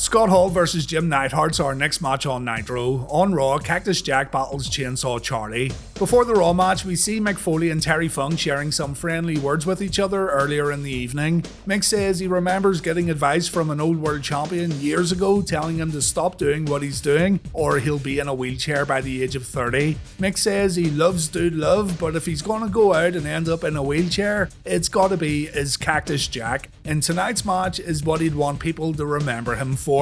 Scott Hall vs Jim Neidhart's our next match on Nitro. On Raw, Cactus Jack battles Chainsaw Charlie. Before the Raw match, we see Mick Foley and Terry Funk sharing some friendly words with each other earlier in the evening. Mick says he remembers getting advice from an old world champion years ago telling him to stop doing what he's doing or he'll be in a wheelchair by the age of 30. Mick says he loves Dude Love, but if he's gonna go out and end up in a wheelchair, it's gotta be as Cactus Jack. And tonight's match is what he'd want people to remember him for.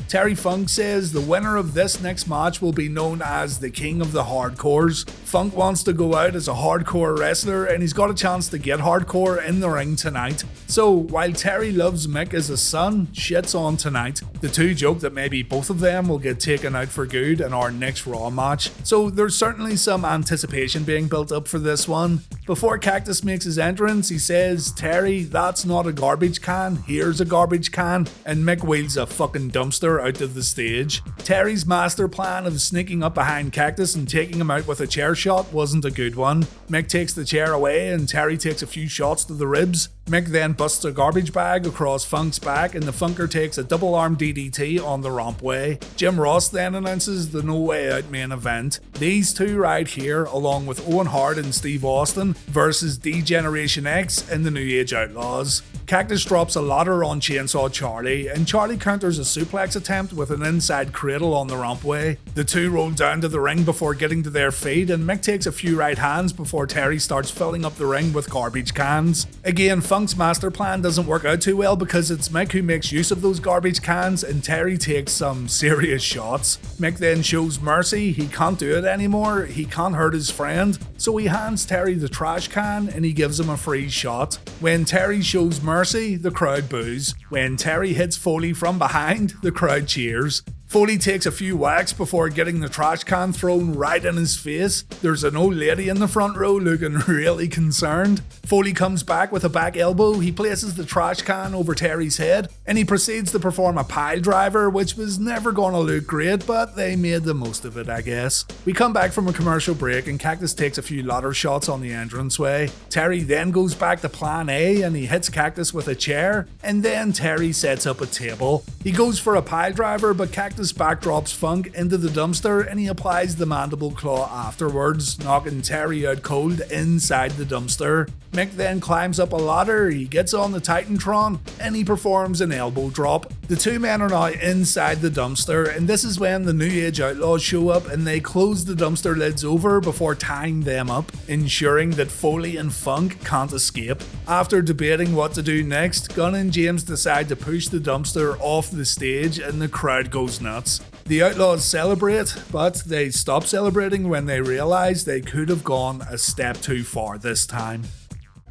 Terry Funk says the winner of this next match will be known as the King of the Hardcores. Funk wants to go out as a hardcore wrestler and he's got a chance to get hardcore in the ring tonight. So while Terry loves Mick as a son, shits on tonight. The two joke that maybe both of them will get taken out for good in our next Raw match. So there's certainly some anticipation being built up for this one. Before Cactus makes his entrance, he says, "Terry, that's not a garbage can, here's a garbage can," and Mick wheels a fucking dumpster out of the stage. Terry's master plan of sneaking up behind Cactus and taking him out with a chair shot wasn't a good one. Mick takes the chair away and Terry takes a few shots to the ribs. Mick then busts a garbage bag across Funk's back and the Funker takes a double arm DDT on the rampway. Jim Ross then announces the No Way Out main event. These two right here, along with Owen Hart and Steve Austin, versus D-Generation X and the New Age Outlaws. Cactus drops a ladder on Chainsaw Charlie, and Charlie counters a suplex attempt with an inside cradle on the rampway. The two roll down to the ring before getting to their feet, and Mick takes a few right hands before Terry starts filling up the ring with garbage cans. Again, Funk's master plan doesn't work out too well because it's Mick who makes use of those garbage cans, and Terry takes some serious shots. Mick then shows mercy, he can't do it anymore, he can't hurt his friend, so he hands Terry the trash can and he gives him a free shot. When Terry shows mercy, the crowd boos. When Terry hits Foley from behind, the crowd cheers. Foley takes a few whacks before getting the trash can thrown right in his face. There's an old lady in the front row looking really concerned. Foley comes back with a back elbow, he places the trash can over Terry's head, and he proceeds to perform a pile driver, which was never gonna look great, but they made the most of it, I guess. We come back from a commercial break and Cactus takes a few ladder shots on the entranceway. Terry then goes back to plan A and he hits Cactus with a chair, and then Terry sets up a table. He goes for a pile driver, but Cactus backdrops Funk into the dumpster and he applies the mandible claw afterwards, knocking Terry out cold inside the dumpster. Mick then climbs up a ladder, he gets on the Titantron, and he performs an elbow drop. The two men are now inside the dumpster, and this is when the New Age Outlaws show up and they close the dumpster lids over before tying them up, ensuring that Foley and Funk can't escape. After debating what to do next, Gunn and James decide to push the dumpster off the stage and the crowd goes nuts. The Outlaws celebrate, but they stop celebrating when they realise they could have gone a step too far this time.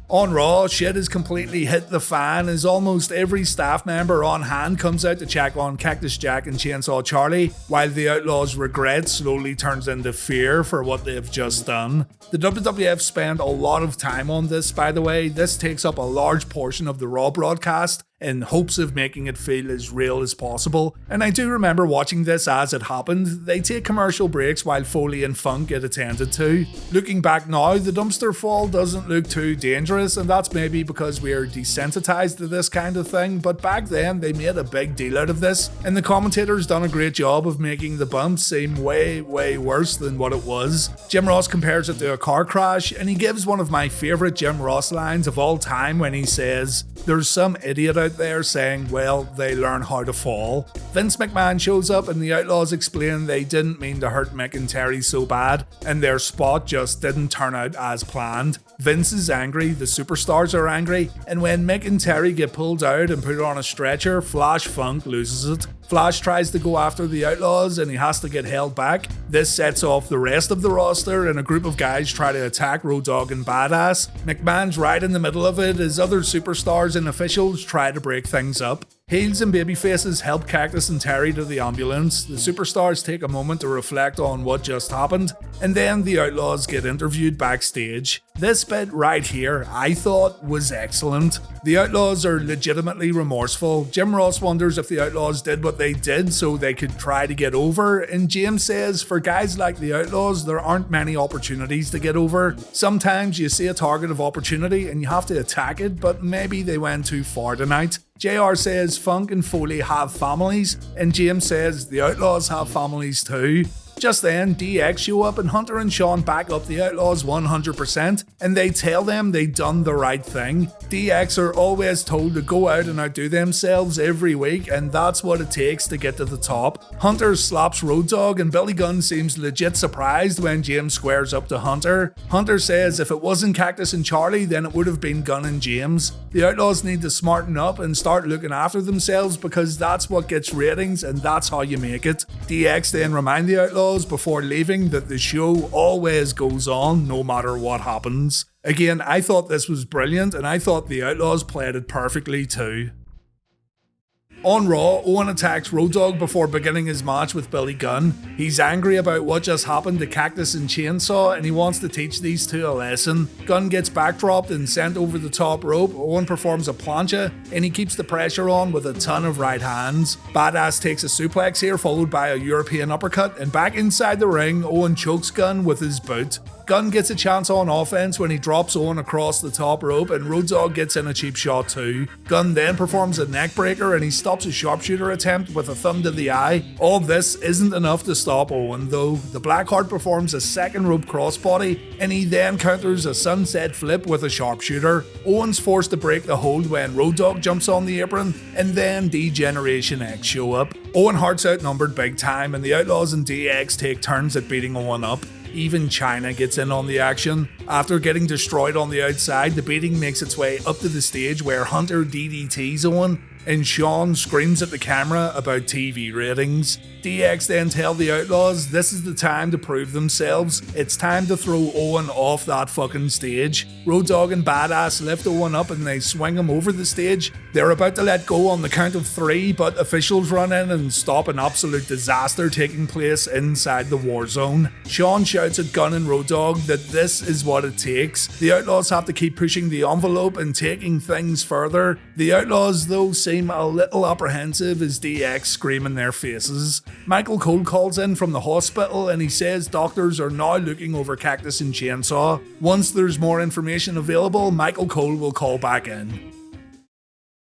On Raw, shit has completely hit the fan as almost every staff member on hand comes out to check on Cactus Jack and Chainsaw Charlie, while the Outlaws' regret slowly turns into fear for what they've just done. The WWF spent a lot of time on this, by the way. This takes up a large portion of the Raw broadcast in hopes of making it feel as real as possible. And I do remember watching this as it happened. They take commercial breaks while Foley and Funk get attended to. Looking back now, the dumpster fall doesn't look too dangerous, and that's maybe because we're desensitized to this kind of thing, but back then they made a big deal out of this, and the commentators done a great job of making the bump seem way worse than what it was. Jim Ross compares it to a car crash, and he gives one of my favourite Jim Ross lines of all time when he says, "There's some idiot out there saying, well, they learn how to fall." Vince McMahon shows up and the Outlaws explain they didn't mean to hurt Mick and Terry so bad, and their spot just didn't turn out as planned. Vince is angry, the superstars are angry, and when Mick and Terry get pulled out and put on a stretcher, Flash Funk loses it. Flash tries to go after the Outlaws and he has to get held back. This sets off the rest of the roster and a group of guys try to attack Road Dogg and Badass. McMahon's right in the middle of it as other superstars and officials try to break things up. Heels and babyfaces help Cactus and Terry to the ambulance. The superstars take a moment to reflect on what just happened, and then the Outlaws get interviewed backstage. This bit right here, I thought, was excellent. The Outlaws are legitimately remorseful. Jim Ross wonders if the Outlaws did what they did so they could try to get over, and James says for guys like the Outlaws there aren't many opportunities to get over. Sometimes you see a target of opportunity and you have to attack it, but maybe they went too far tonight. JR says Funk and Foley have families, and James says the Outlaws have families too. Just then, DX show up and Hunter and Sean back up the Outlaws 100%, and they tell them they done the right thing. DX are always told to go out and outdo themselves every week, and that's what it takes to get to the top. Hunter slaps Road Dogg, and Billy Gunn seems legit surprised when James squares up to Hunter. Hunter says if it wasn't Cactus and Charlie, then it would have been Gunn and James. The Outlaws need to smarten up and start looking after themselves because that's what gets ratings and that's how you make it. DX then remind the Outlaws before leaving that the show always goes on no matter what happens. Again, I thought this was brilliant and I thought the Outlaws played it perfectly too. On Raw, Owen attacks Road Dogg before beginning his match with Billy Gunn. He's angry about what just happened to Cactus and Chainsaw and he wants to teach these two a lesson. Gunn gets backdropped and sent over the top rope. Owen performs a plancha and he keeps the pressure on with a ton of right hands. Badass takes a suplex here followed by a European uppercut, and back inside the ring, Owen chokes Gunn with his boot. Gunn gets a chance on offense when he drops Owen across the top rope, and Road Dogg gets in a cheap shot too. Gunn then performs a neckbreaker and he stops a sharpshooter attempt with a thumb to the eye. All this isn't enough to stop Owen though. The Blackheart performs a second rope crossbody and he then counters a sunset flip with a sharpshooter. Owen's forced to break the hold when Road Dogg jumps on the apron, and then D-Generation X show up. Owen Hart's outnumbered big time and the Outlaws and DX take turns at beating Owen up. Even China gets in on the action. After getting destroyed on the outside, the beating makes its way up to the stage where Hunter DDTs Owen, and Sean screams at the camera about TV ratings. DX then tell the Outlaws this is the time to prove themselves. It's time to throw Owen off that fucking stage. Road Dogg and Badass lift Owen up and they swing him over the stage. They're about to let go on the count of 3, but officials run in and stop an absolute disaster taking place inside the war zone. Sean shouts at Gunn and Road Dogg that this is what it takes. The Outlaws have to keep pushing the envelope and taking things further. The Outlaws though seem a little apprehensive as DX scream in their faces. Michael Cole calls in from the hospital and he says doctors are now looking over Cactus and Chainsaw. Once there's more information available, Michael Cole will call back in.